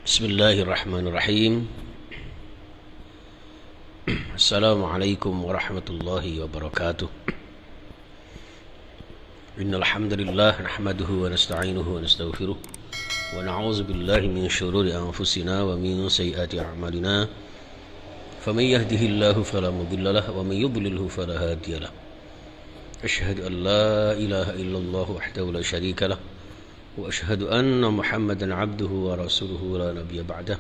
Bismillahirrahmanirrahim. Assalamualaikum warahmatullahi wabarakatuh. Innal hamdalillah nahmaduhu wa nasta'inuhu wa nastaghfiruh wa na'udzu billahi min shururi anfusina wa min sayyiati a'malina. Faman yahdihillahu fala mudilla lahu wa man yudlilhu fala hadiya lahu. Asyhadu an la ilaha illallah wahdahu la syarika lahu wa asyhadu anna Muhammadan abduhu wa rasuluhu la nabiyya ba'dah.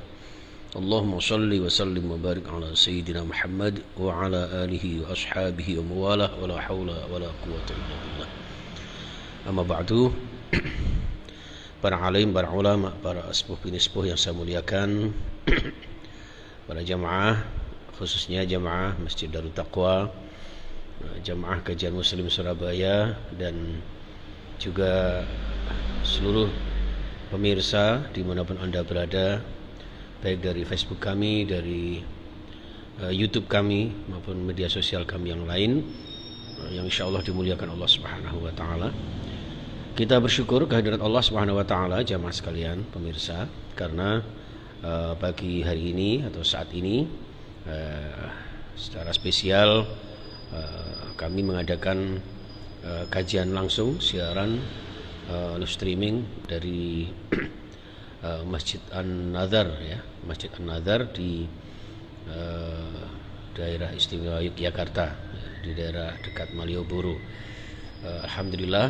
Allahumma shalli wa sallim wa barik ala sayyidina Muhammad wa ala alihi wa ashabihi wa mawalah wa la hawla wa la quwwata illa billah. Amma ba'du. Para alim, para ulama, para sepuh pinispuh yang saya muliakan, para jamaah, khususnya jamaah Masjid Darut Taqwa, jamaah kajian Muslim Surabaya, dan juga seluruh pemirsa dimanapun Anda berada, baik dari Facebook kami, dari YouTube kami, maupun media sosial kami yang lain, yang insya Allah dimuliakan Allah Subhanahu wa Ta'ala. Kita bersyukur kehadirat Allah Subhanahu wa Ta'ala, jamaah sekalian, pemirsa, karena pagi hari ini atau saat ini secara spesial kami mengadakan kajian langsung, siaran live streaming dari Masjid An-Nadhar, ya, Masjid An-Nadhar di daerah istimewa Yogyakarta, di daerah dekat Malioboro. Alhamdulillah,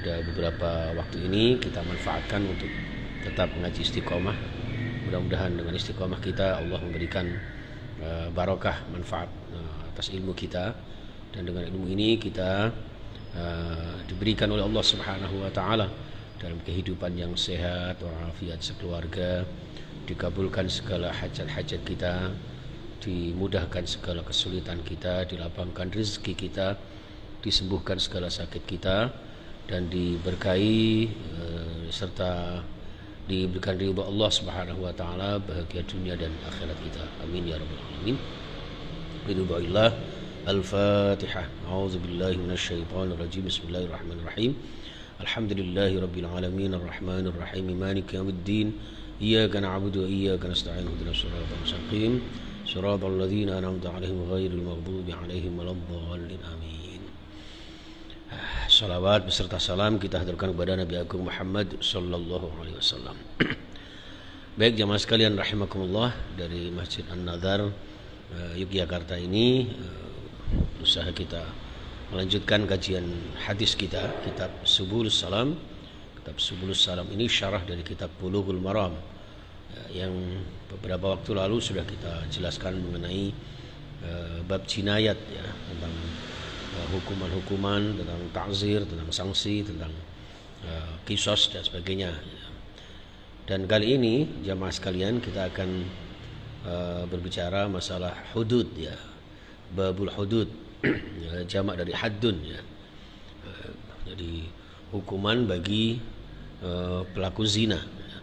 ada beberapa waktu ini kita manfaatkan untuk tetap mengaji istiqomah. Mudah-mudahan dengan istiqomah kita Allah memberikan barokah, manfaat atas ilmu kita, dan dengan ilmu ini kita diberikan oleh Allah Subhanahu wa Ta'ala dalam kehidupan yang sehat, walafiat sekeluarga, dikabulkan segala hajat-hajat kita, dimudahkan segala kesulitan kita, dilapangkan rezeki kita, disembuhkan segala sakit kita, dan diberkahi serta diberikan ridha Allah Subhanahu wa Ta'ala, bahagia dunia dan akhirat kita. Amin ya rabbal alamin. Ridha Al-Fatihah. A'udzu billahi minasy syaithanir rajim. Bismillahirrahmanirrahim. Alhamdulillahi rabbil alamin arrahmanir rahim maliki yaumiddin. Iyyaka na'budu wa iyyaka nasta'in. Ihdinas siratal mustaqim. Shiratal ladzina an'amta 'alaihim ghairil maghdubi 'alaihim waladdallin. Amin. Salawat beserta salam kita haturkan kepada Nabi Agung Muhammad sallallahu alaihi wasallam. Baik jamaah sekalian rahimakumullah, dari Masjid An-Nadhar Yogyakarta ini usaha kita melanjutkan kajian hadis kita, kitab Subulus Salam. Kitab Subulus Salam ini syarah dari kitab Bulughul Maram, yang beberapa waktu lalu sudah kita jelaskan mengenai bab jinayat, ya, tentang hukuman-hukuman, tentang ta'zir, tentang sanksi, tentang qisas dan sebagainya. Dan kali ini jamaah sekalian kita akan berbicara masalah hudud, ya, babul hudud, jamak dari haddun, ya. Jadi hukuman bagi pelaku zina, ya,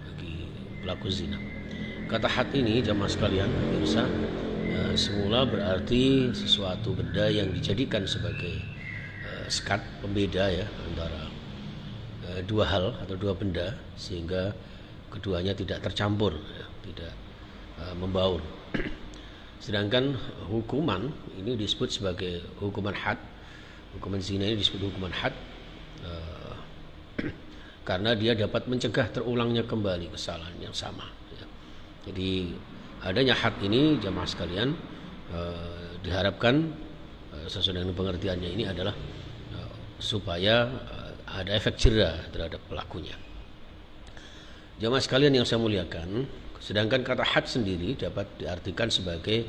bagi pelaku zina. Kata had ini jamaah sekalian pemirsa, semula berarti sesuatu benda yang dijadikan sebagai sekat pembeda, ya, antara dua hal atau dua benda, sehingga keduanya tidak tercampur, ya, tidak membaur. Sedangkan hukuman ini disebut sebagai hukuman had. Hukuman zina ini disebut hukuman had karena dia dapat mencegah terulangnya kembali kesalahan yang sama, ya. Jadi adanya had ini jamaah sekalian diharapkan sesuai dengan pengertiannya ini adalah supaya ada efek jera terhadap pelakunya. Jamaah sekalian yang saya muliakan, sedangkan kata had sendiri dapat diartikan sebagai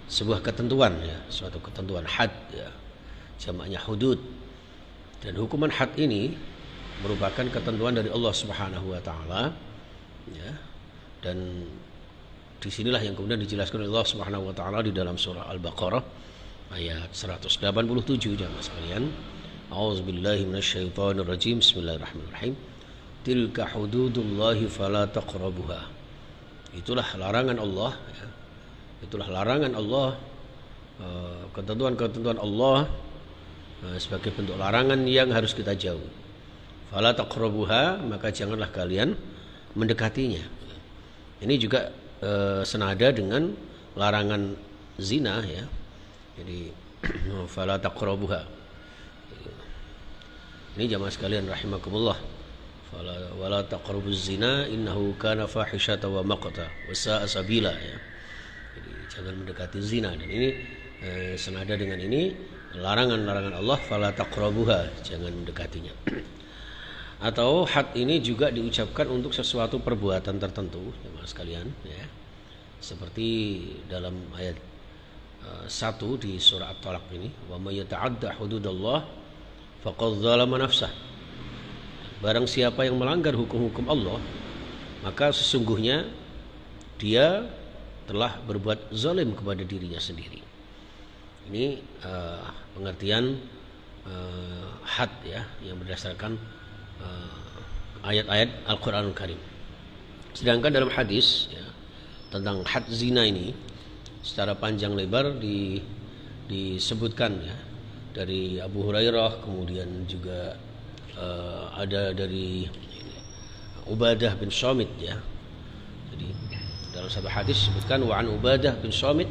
sebuah ketentuan, ya, suatu ketentuan had, ya, jamaknya hudud. Dan hukuman had ini merupakan ketentuan dari Allah Subhanahu wa Ta'ala, ya. Dan disinilah yang kemudian dijelaskan oleh Allah Subhanahu wa Ta'ala di dalam surah Al-Baqarah ayat 187, jamaah sekalian. A'udzubillahi minasyaitonir rajim. Bismillahirrahmanirrahim. Tilka hududullahi fala taqrabuha. Itulah larangan Allah, ya. Itulah larangan Allah, ketentuan-ketentuan Allah sebagai bentuk larangan yang harus kita jauhi. Fala taqrabuha, maka janganlah kalian mendekatinya. Ini juga senada dengan larangan zina ya. Jadi fala taqrabuha. Ini jamaah sekalian rahimakumullah. Wala taqrabuz zina innahu kana fahishata wa maqta wa sa'a sabila ya. Jadi jangan mendekati zina, dan ini senada dengan ini larangan-larangan Allah, fala taqrabuha, jangan mendekatinya. Atau had ini juga diucapkan untuk sesuatu perbuatan tertentu jemaah sekalian ya. Seperti dalam ayat 1 di surah At-Talaq ini, wa may yata'adda hududallah faqad zalama nafsah. Barang siapa yang melanggar hukum-hukum Allah, maka sesungguhnya dia telah berbuat zalim kepada dirinya sendiri. Ini pengertian had ya, yang berdasarkan ayat-ayat Al-Quranul Karim. Sedangkan dalam hadis ya, tentang had zina ini secara panjang lebar disebutkan ya, dari Abu Hurairah, kemudian juga ada dari Ubadah bin Samit ya. Jadi dalam satu hadis disebutkan wa an Ubadah bin Samit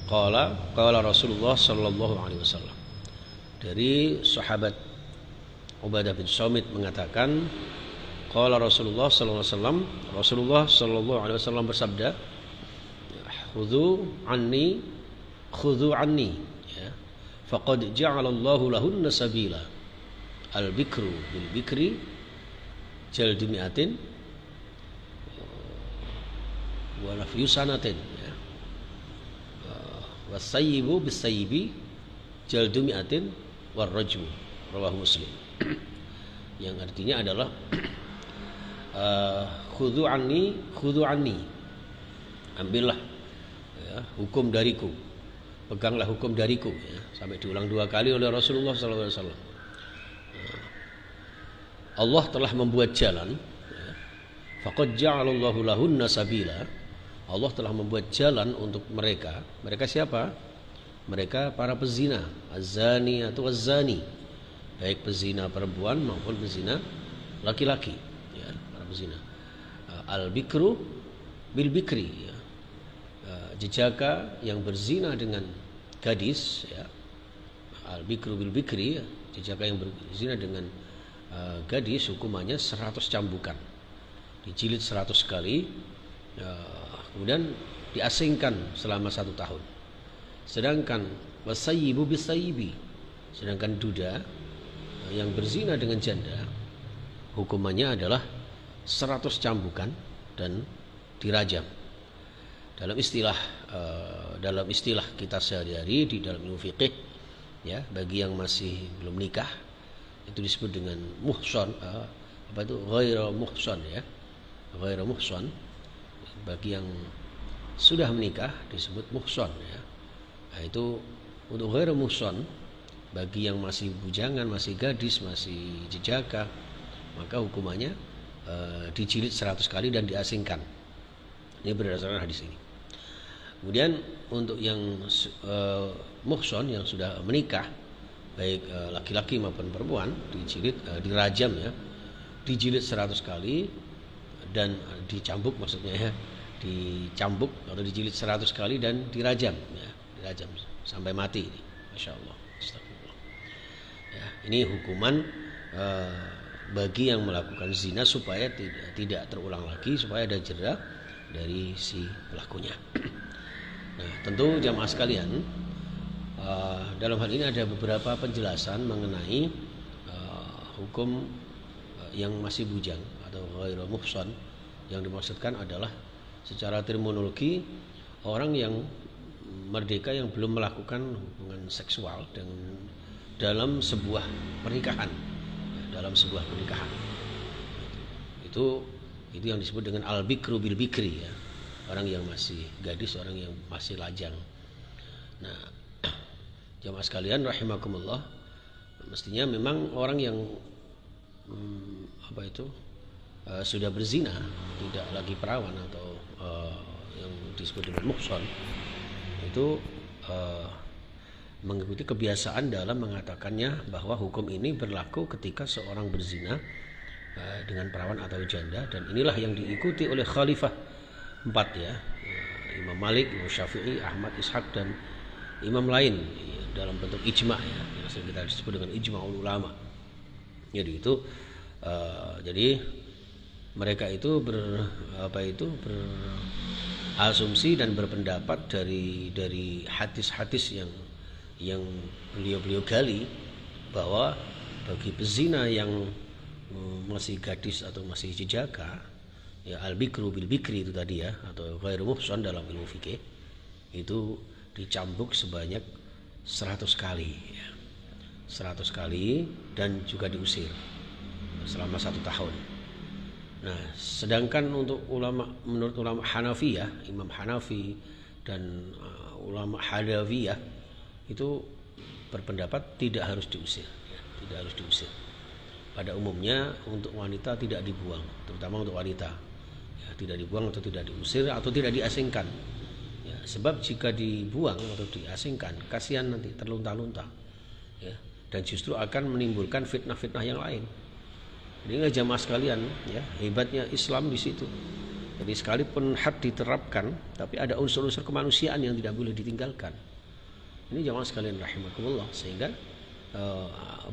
qala Rasulullah sallallahu alaihi wasallam. Dari sahabat Ubadah bin Samit mengatakan, qala Rasulullah sallallahu alaihi wasallam, Rasulullah sallallahu alaihi wasallam bersabda, khudhu anni ya, faqad ja'ala Allahu lahunna sabila, al bikru bil bikri jaldu mi'atin wa nafyu sanatin ya, wasayyibu bisayyibi jaldu mi'atin war rajmu, rawahu Muslim. Yang artinya adalah khudhu anni, ambillah ya, hukum dariku, peganglah hukum dariku ya, sampai diulang 2 kali oleh Rasulullah SAW. Allah telah membuat jalan ya, faqad ja'alallahu lahunna sabila, Allah telah membuat jalan untuk mereka. Mereka siapa? Mereka para pezina, az-zani atau az-zani, baik pezina perempuan maupun pezina laki-laki ya, para pezina. Al-bikru bil bikri ya, jejaka yang berzina dengan gadis ya. Al-bikru bil bikri ya, jejaka yang berzina dengan gadis hukumannya 100 cambukan, dijilid 100 kali, kemudian diasingkan selama 1 tahun. Sedangkan wasayyibu bisayyibi, sedangkan duda yang berzina dengan janda hukumannya adalah 100 cambukan dan dirajam. Dalam istilah kita sehari-hari di dalam ilmu fikih ya, bagi yang masih belum nikah itu disebut dengan muhsan, ghairu muhsan ya, ghairu muhsan. Bagi yang sudah menikah disebut muhsan ya. Nah, itu untuk ghairu muhsan, bagi yang masih bujangan, masih gadis, masih jejaka, maka hukumannya dijilid 100 kali dan diasingkan. Ini berdasarkan hadis ini. Kemudian untuk yang muhsan, yang sudah menikah, baik laki-laki maupun perempuan, dijilid, dirajam ya, dijilid 100 kali dan dicambuk, maksudnya ya, dicambuk atau dijilid 100 kali dan dirajam ya, dirajam sampai mati. Masya Allah. Astagfirullah. Ya, ini hukuman bagi yang melakukan zina supaya tidak terulang lagi, supaya ada jera dari si pelakunya. Nah, tentu jamaah sekalian, dalam hal ini ada beberapa penjelasan mengenai hukum yang masih bujang atau ghairu muhsan. Yang dimaksudkan adalah secara terminologi orang yang merdeka yang belum melakukan hubungan seksual dalam sebuah pernikahan, dalam sebuah pernikahan. Itu yang disebut dengan al-bikru bil bikri ya, orang yang masih gadis, orang yang masih lajang. Nah, jamaah sekalian rahimakumullah, mestinya memang orang yang sudah berzina, tidak lagi perawan atau yang disebut dengan muhsan, itu mengikuti kebiasaan dalam mengatakannya bahwa hukum ini berlaku ketika seorang berzina dengan perawan atau janda, dan inilah yang diikuti oleh khalifah 4 ya, Imam Malik, Imam Syafi'i, Ahmad, Ishaq dan imam lain ya, dalam bentuk ijma ya, yang sering kita sebut dengan ijma'ul ulama. Jadi itu jadi mereka itu berasumsi dan berpendapat dari hadis-hadis yang beliau gali, bahwa bagi pezina yang masih gadis atau masih jejaka ya, al-bikru bil bikri itu tadi ya, atau ghairu muhsan dalam ilmu fikih, itu dicambuk sebanyak 100 kali ya. 100 kali dan juga diusir selama 1 tahun. Nah, sedangkan untuk menurut ulama Hanafiyah, Imam Hanafi dan ulama Hadawiyah itu berpendapat tidak harus diusir ya, tidak harus diusir. Pada umumnya untuk wanita tidak dibuang, terutama untuk wanita ya, tidak dibuang atau tidak diusir atau tidak diasingkan ya, sebab jika dibuang atau diasingkan kasihan nanti terlunta-lunta ya, dan justru akan menimbulkan fitnah-fitnah yang lain. Jadi jamaah sekalian ya, hebatnya Islam di situ. Jadi sekalipun had diterapkan, tapi ada unsur-unsur kemanusiaan yang tidak boleh ditinggalkan. Ini jamaah sekalian rahimakumullah, sehingga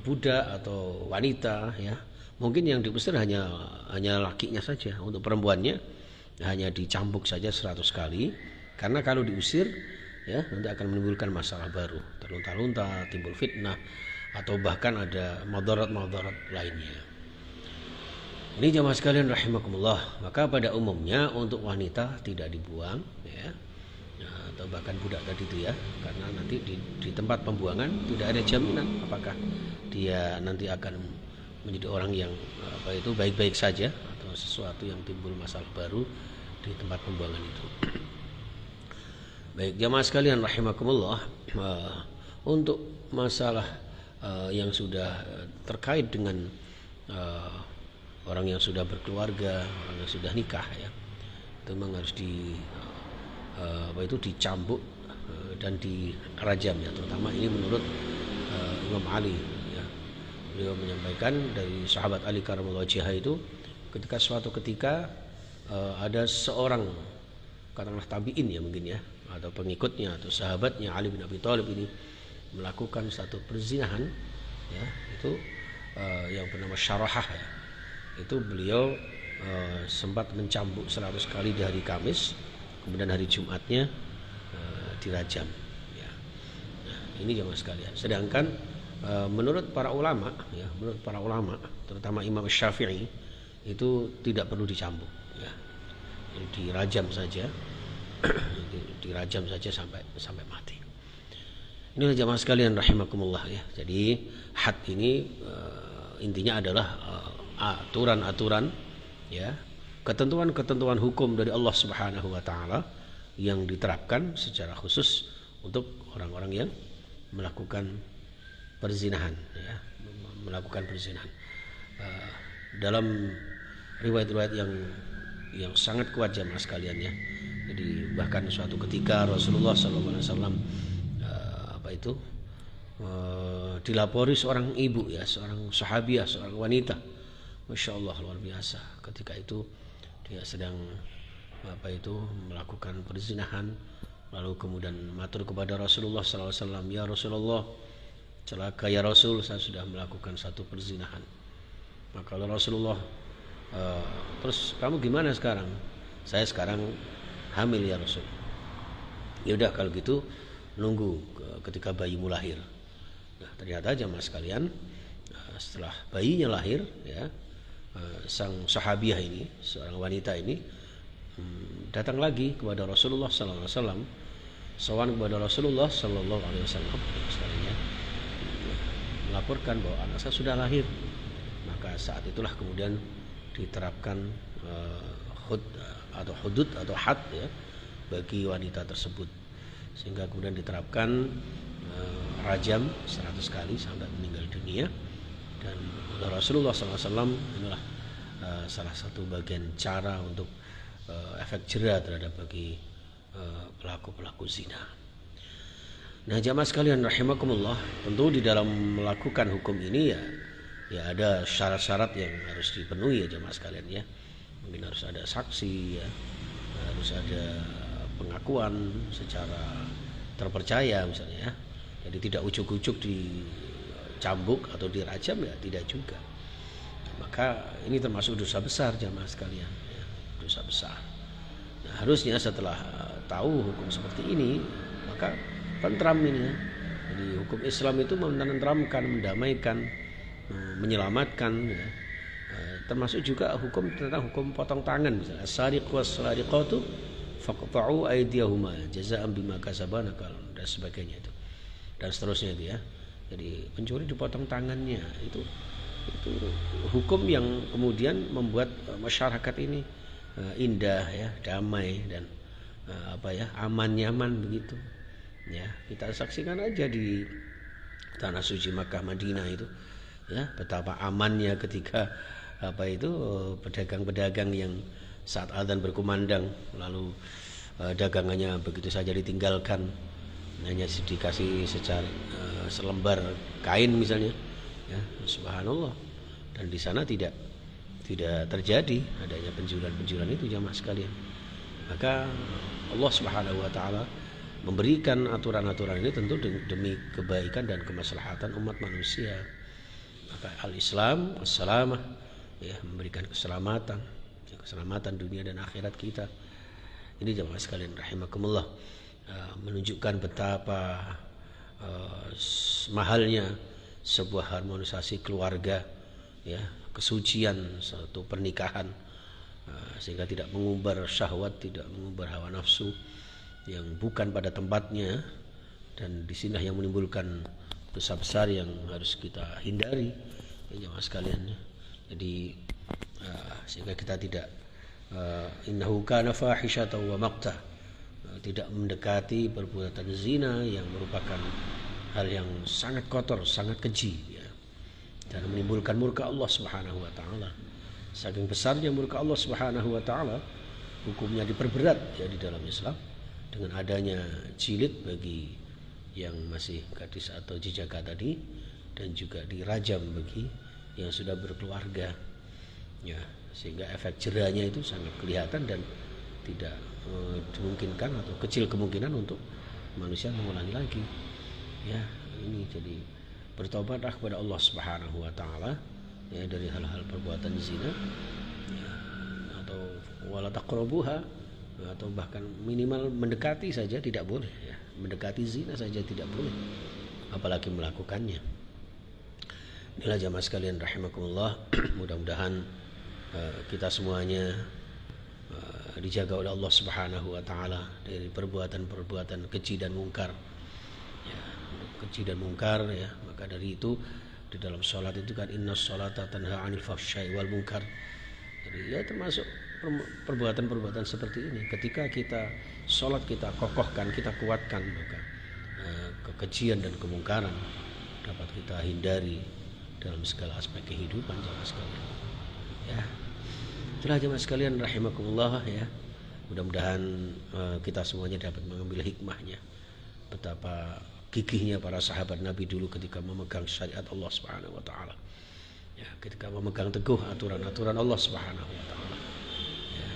budak atau wanita ya, mungkin yang diusir hanya lakinya saja. Untuk perempuannya hanya dicambuk saja 100 kali, karena kalau diusir ya nanti akan menimbulkan masalah baru, terlunta-lunta, timbul fitnah, atau bahkan ada madarat-madarat lainnya. Ini jamaah sekalian rahimakumullah. Maka pada umumnya untuk wanita tidak dibuang ya, atau bahkan budak tadi itu ya, karena nanti di tempat pembuangan tidak ada jaminan apakah dia nanti akan menjadi orang yang baik-baik saja atau sesuatu yang timbul masalah baru di tempat pembuangan itu. Baik jamaah sekalian rahimakumullah, untuk masalah yang sudah terkait dengan orang yang sudah berkeluarga, orang yang sudah nikah ya, itu memang harus dicambuk dan dirajam ya, terutama ini menurut Imam Ali ya. Beliau menyampaikan dari sahabat Ali karramallahu wajhah itu, ketika suatu ketika ada seorang katakanlah tabi'in ya mungkin ya, atau pengikutnya atau sahabatnya Ali bin Abi Thalib ini melakukan satu perzinahan ya, itu yang bernama Syarahah ya. Itu beliau sempat mencambuk 100 kali di hari Kamis, kemudian hari Jumatnya dirajam ya. Nah, ini jamaah sekalian. Sedangkan menurut para ulama ya, terutama Imam Syafi'i, itu tidak perlu dicambuk ya, dirajam saja dirajam saja sampai mati. Inilah jamaah sekalian rahimakumullah ya. Jadi had ini intinya adalah aturan-aturan ya, ketentuan-ketentuan hukum dari Allah Subhanahu wa taala yang diterapkan secara khusus untuk orang-orang yang melakukan perzinahan ya, dalam riwayat-riwayat yang sangat kuat jamaah sekalian ya. Jadi bahkan suatu ketika Rasulullah SAW dilapori seorang ibu ya, seorang sahabiah, seorang wanita, masya Allah luar biasa. Ketika itu dia sedang melakukan perzinahan, lalu kemudian matur kepada Rasulullah SAW, ya Rasulullah, celaka ya Rasul, saya sudah melakukan satu perzinahan. Maka Rasulullah, terus kamu gimana sekarang? Saya sekarang hamil ya Rasul. Ya udah kalau gitu nunggu ketika bayimu lahir. Nah, ternyata jamaah sekalian, setelah bayinya lahir ya, sang sahabiah ini, seorang wanita ini datang lagi kepada Rasulullah sallallahu alaihi wasallam, sowan kepada Rasulullah sallallahu alaihi wasallam, melaporkan bahwa anak saya sudah lahir. Maka saat itulah kemudian diterapkan hudud atau had ya bagi wanita tersebut, sehingga kemudian diterapkan rajam 100 kali sampai meninggal dunia. Dan Rasulullah SAW inilah salah satu bagian cara untuk efek jera terhadap bagi pelaku-pelaku zina. Nah jamaah sekalian rahimakumullah, tentu di dalam melakukan hukum ini ya ya ada syarat-syarat yang harus dipenuhi ya jamaah sekalian ya. Mungkin harus ada saksi ya, harus ada pengakuan secara terpercaya misalnya ya. Jadi tidak ujuk-ujuk dicambuk atau dirajam ya, tidak juga. Maka ini termasuk dosa besar jamaah sekalian ya, dosa besar. Nah, harusnya setelah tahu hukum seperti ini maka tentram ini ya. Jadi hukum Islam itu menenteramkan, mendamaikan, menyelamatkan ya. Termasuk juga hukum tentang hukum potong tangan misalnya as-sariq was-sariqatu faqta'u aydiyahuma jazaa'an bima kasaba dan sebagainya itu. Dan seterusnya itu ya. Jadi pencuri dipotong tangannya itu hukum yang kemudian membuat masyarakat ini indah ya, damai dan aman nyaman begitu. Ya, kita saksikan aja di tanah suci Makkah Madinah itu ya, betapa amannya ketika pedagang-pedagang yang saat azan berkumandang lalu dagangannya begitu saja ditinggalkan, hanya dikasih selembar kain misalnya ya, subhanallah. Dan di sana tidak terjadi adanya penjualan itu jamaah sekalian. Maka Allah Subhanahu wa taala memberikan aturan-aturan ini tentu demi kebaikan dan kemaslahatan umat manusia. Maka al-Islam as-salamah ya, memberikan keselamatan dunia dan akhirat kita. Ini jamaah sekalian rahimakumullah, menunjukkan betapa mahalnya sebuah harmonisasi keluarga ya, kesucian suatu pernikahan, sehingga tidak mengumbar syahwat, tidak mengumbar hawa nafsu yang bukan pada tempatnya, dan disinilah yang menimbulkan dosa besar yang harus kita hindari ya jemaah sekalian. Jadi sehingga kita tidak innahu kana fahishatan wa maqta, tidak mendekati perbuatan zina yang merupakan hal yang sangat kotor, sangat keji ya, dan menimbulkan murka Allah Subhanahu wa taala. Saking besarnya murka Allah Subhanahu wa taala, hukumnya diperberat ya di dalam Islam dengan adanya jilid bagi yang masih gadis atau jejaka tadi, dan juga dirajam bagi yang sudah berkeluarga ya, sehingga efek jerahnya itu sangat kelihatan dan tidak dimungkinkan atau kecil kemungkinan untuk manusia mengulangi lagi ya. Ini jadi bertobatlah kepada Allah Subhanahu wa taala ya dari hal-hal perbuatan zina ya, atau wala taqrabuha, atau bahkan minimal mendekati saja tidak boleh ya. Mendekati zina saja tidak boleh, apalagi melakukannya. Inilah jamaah sekalian rahimakumullah, mudah-mudahan kita semuanya dijaga oleh Allah Subhanahu wa taala dari perbuatan-perbuatan keji dan mungkar ya, keji dan mungkar ya. Maka dari itu di dalam sholat itu kan inna sholata tanha 'anil fahsya'i wal munkar. Jadi ya termasuk perbuatan-perbuatan seperti ini, ketika kita sholat kita kokohkan, kita kuatkan, maka kekejian dan kemungkaran dapat kita hindari dalam segala aspek kehidupan jemaah sekalian ya. Itulah jemaah sekalian rahimakumullah ya. Mudah-mudahan kita semuanya dapat mengambil hikmahnya, betapa gigihnya para sahabat Nabi dulu ketika memegang syariat Allah Subhanahu wa taala ya, ketika memegang teguh aturan-aturan Allah Subhanahu wa taala ya,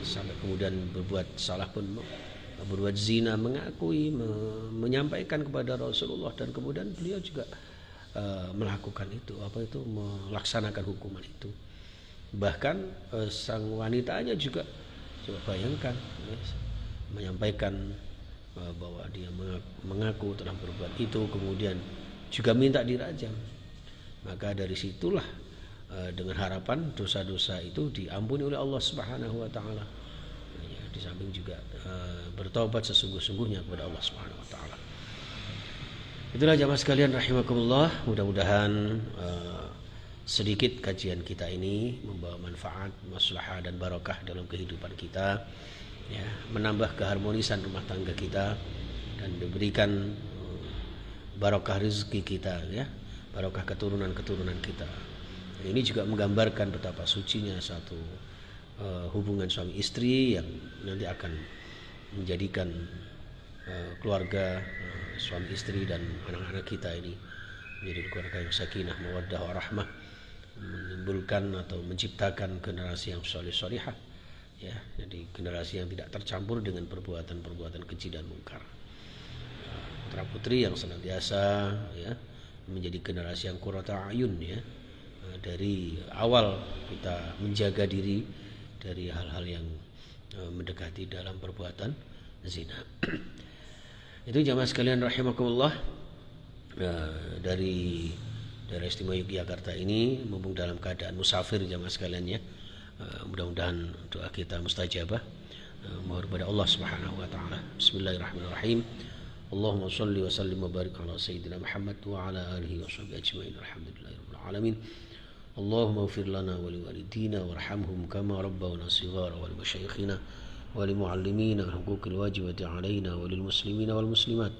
sampai kemudian berbuat salah pun, berbuat zina, mengakui, menyampaikan kepada Rasulullah, dan kemudian beliau juga melakukan itu, melaksanakan hukuman itu. Bahkan sang wanitanya juga, coba bayangkan ya, menyampaikan bahwa dia mengaku telah berbuat itu, kemudian juga minta dirajam. Maka dari situlah dengan harapan dosa-dosa itu diampuni oleh Allah Subhanahu wa taala ya, di samping juga bertobat sesungguh-sungguhnya kepada Allah Subhanahu wa taala. Itulah jamaah sekalian rahimakumullah, mudah-mudahan sedikit kajian kita ini membawa manfaat, maslahah dan barakah dalam kehidupan kita ya, menambah keharmonisan rumah tangga kita, dan diberikan barakah rezeki kita ya, barakah keturunan-keturunan kita. Ini juga menggambarkan betapa sucinya satu hubungan suami istri yang nanti akan menjadikan keluarga suami istri dan anak-anak kita ini menjadi keluarga yang sakinah, mawaddah, warahmah menimbulkan atau menciptakan generasi yang soleh-solihah, ya, jadi generasi yang tidak tercampur dengan perbuatan-perbuatan keji dan mungkar. Putra putri yang senantiasa, ya, menjadi generasi yang qurrata ayun, ya, dari awal kita menjaga diri dari hal-hal yang mendekati dalam perbuatan zina. Itu jamaah sekalian rahimakumullah, dari daerah istimewa Yogyakarta ini, mumpung dalam keadaan musafir jamaah sekalian, ya, mudah-mudahan doa kita mustajabah. Mohon kepada Allah Subhanahu wa taala. Bismillahirrahmanirrahim. Allahumma shalli wa sallim wa barik ala sayyidina Muhammad wa ala alihi wa sahbihi ajmain. Alhamdulillahirabbil alamin. Allahumma ighfir lana wa liwalidina warhamhum kama rabbawna shighara wa limashayikhina wa limuallimina wa huquqil wajibati alaina wa lil muslimina wal muslimat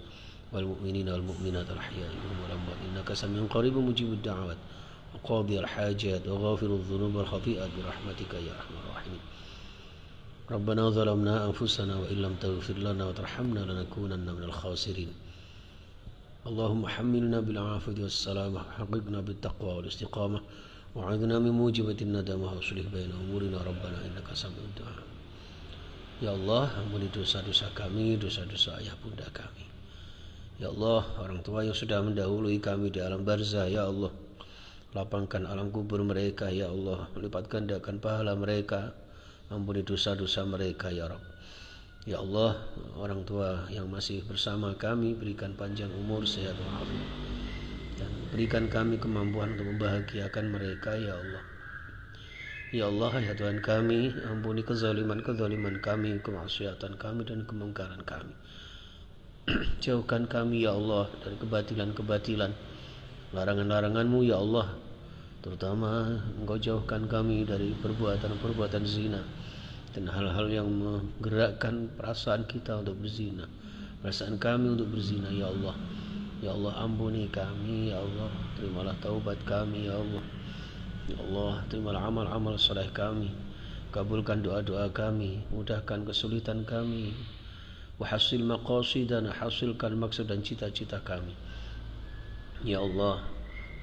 wal mu'minina wal mu'minat al ahya'i minhum wal amwat innaka samiun qaribun mujibud da'awat wa qadhiyal hajat wa ghafirudz dzunub wal khati'at bi rahmatika ya arhamar rahimin. Rabbana zalamna anfusana wa illam taghfir lana wa tarhamna lanakunanna minal khasirin. Allahumma hammilna bil afiyati was salamah wa haqqibna bit taqwa wal istiqamah wa 'adna min mujibatin nadamah wa sulih baina umurina rabbana innaka sami'ud du'a. Ya Allah, ampuni dosa-dosa kami, dosa-dosa ayah bunda kami. Ya Allah, orang tua yang sudah mendahului kami di alam barzah, ya Allah, lapangkan alam kubur mereka, ya Allah, lipat gandakan pahala mereka, ampuni dosa-dosa mereka, ya Rabb. Ya Allah, orang tua yang masih bersama kami, berikan panjang umur, sehat walafiat, dan berikan kami kemampuan untuk membahagiakan mereka, ya Allah. Ya Allah, ya Tuhan kami, ampuni kezaliman-kezaliman kami, kemaksiatan kami dan kemungkaran kami. Jauhkan kami, ya Allah, dari kebatilan-kebatilan, larangan-larangan-Mu, ya Allah. Terutama Engkau jauhkan kami dari perbuatan-perbuatan zina dan hal-hal yang menggerakkan perasaan kita untuk berzina, perasaan kami untuk berzina, ya Allah. Ya Allah, ampuni kami, ya Allah. Terimalah taubat kami, ya Allah. Ya Allah, terimalah amal-amal saleh kami, kabulkan doa-doa kami, mudahkan kesulitan kami, wahasil maqasidana, hasilkan maksud dan cita-cita kami. Ya Allah,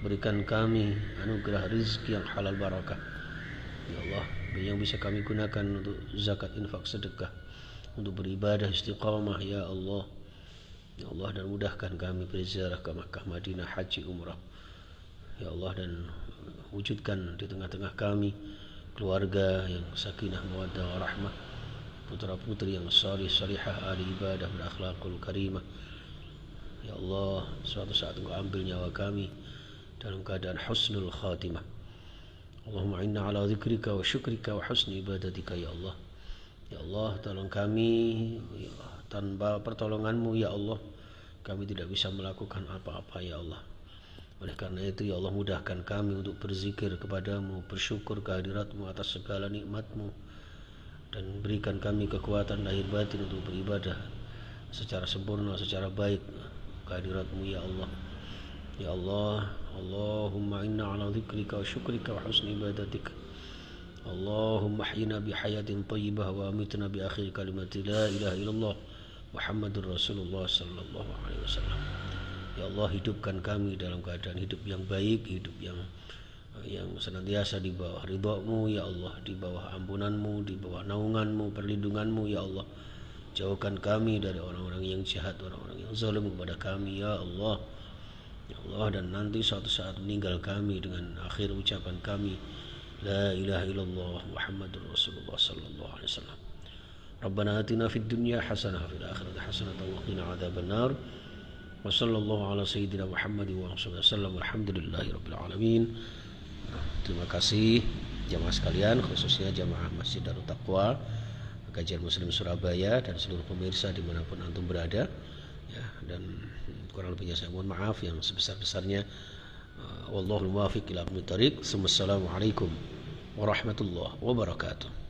berikan kami anugerah rezeki yang halal barakah, ya Allah, yang bisa kami gunakan untuk zakat, infak, sedekah, untuk beribadah istiqamah, ya Allah. Ya Allah, dan mudahkan kami berziarah ke Makkah, Madinah, haji, umrah, ya Allah, dan wujudkan di tengah-tengah kami keluarga yang sakinah, mawaddah, warahmah, putra-putri yang salih, salihah, ahli ibadah, berakhlakul karimah. Ya Allah, suatu saat Engkau ambil nyawa kami dalam keadaan husnul khatimah. Allahumma inna ala zikrika wa syukrika wa husni ibadatika, ya Allah. Ya Allah, tolong kami, ya Allah. Tanpa pertolongan-Mu, ya Allah, kami tidak bisa melakukan apa-apa, ya Allah. Oleh karena itu, ya Allah, mudahkan kami untuk berzikir kepadamu, bersyukur kehadirat-Mu atas segala nikmat-Mu, dan berikan kami kekuatan lahir batin untuk beribadah secara sempurna, secara baik kehadirat-Mu, ya Allah. Ya Allah, Allahumma inna ala zikrika wa syukrika wa husni ibadatik. Allahumma ahyina bihayatin tayyibah wa amitna bi akhir kalimati la ilaha illallah Muhammadur Rasulullah sallallahu alaihi wasallam. Ya Allah, hidupkan kami dalam keadaan hidup yang baik, hidup yang senantiasa di bawah ridha-Mu, ya Allah, di bawah ampunan-Mu, di bawah naungan-Mu, perlindungan-Mu, ya Allah. Jauhkan kami dari orang-orang yang jahat, orang-orang yang zalim kepada kami, ya Allah. Ya Allah, dan nanti suatu saat meninggal kami dengan akhir ucapan kami, la ilaha illallah Muhammadur Rasulullah sallallahu alaihi wasallam. Rabbana atina fid dunya hasanah wa fil akhirati hasanah wa qina adzabannar. Wa sallallahu ala sayyidina Muhammad wa sallam. Alhamdulillahirabbil alamin. Terima kasih jamaah sekalian, khususnya jamaah Masjid Darut Taqwa, Kajian Muslim Surabaya, dan seluruh pemirsa dimanapun antum berada, ya, dan kurang lebihnya saya mohon maaf yang sebesar-besarnya. Wallahul muwaffiq ila aqwamit thoriq. Wassalamualaikum warahmatullahi wabarakatuh.